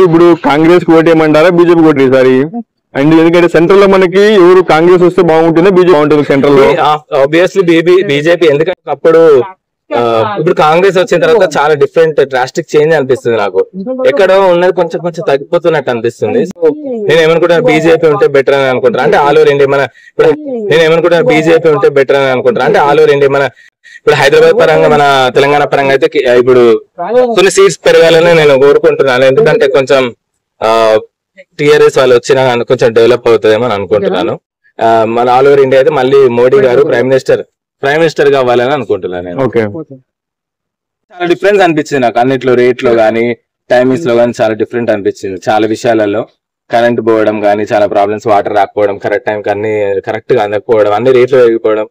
ఇప్పుడు కాంగ్రెస్ కి ఓటేయమంటారా BJP vote ఈసారి? అండ్ ఎందుకంటే సెంట్రల్ లో మనకి ఎవరు కాంగ్రెస్ వస్తే బాగుంటుందా బీజేపీ బాగుంటుంది సెంట్రల్ లో? ఆబ్వియస్లీ బీజేపీ, ఎందుకంటే అప్పుడు ఇప్పుడు కాంగ్రెస్ వచ్చిన తర్వాత చాలా డిఫరెంట్ డ్రాస్టిక్ చేంజ్ అనిపిస్తుంది నాకు. ఎక్కడో ఉన్నది కొంచెం కొంచెం తగ్గిపోతున్నట్టు అనిపిస్తుంది. నేను ఏమనుకుంటాను బీజేపీ ఉంటే బెటర్ అని అనుకుంటాను. అంటే ఆల్ ఓవర్ ఇండియా మన ఇప్పుడు నేను ఏమనుకుంటాను బీజేపీ ఉంటే బెటర్ అని అనుకుంటాను. అంటే ఆల్ ఓవర్ ఇండియా మన ఇప్పుడు హైదరాబాద్ పరంగా మన తెలంగాణ పరంగా అయితే ఇప్పుడు కొన్ని సీట్స్ పెరగాలని నేను కోరుకుంటున్నాను. ఎందుకంటే కొంచెం టీఆర్ఎస్ వాళ్ళు వచ్చినా కొంచెం డెవలప్ అవుతుందేమో అని అనుకుంటున్నాను. మన ఆల్ ఓవర్ ఇండియా అయితే మళ్ళీ మోడీ గారు ప్రైమ్ మినిస్టర్ కావాలని అనుకుంటున్నాను నేను. చాలా డిఫరెన్స్ అనిపించింది నాకు అన్నిట్లో, రేట్ లో గానీ టైమింగ్స్ లో గానీ చాలా డిఫరెంట్ అనిపించింది. చాలా విషయాలలో కరెంట్ పోవడం కానీ చాలా ప్రాబ్లమ్స్, వాటర్ రాకపోవడం, కరెక్ట్ టైంకి అన్ని కరెక్ట్ గా అందకపోవడం, అన్ని రేట్లు పెరిగిపోవడం,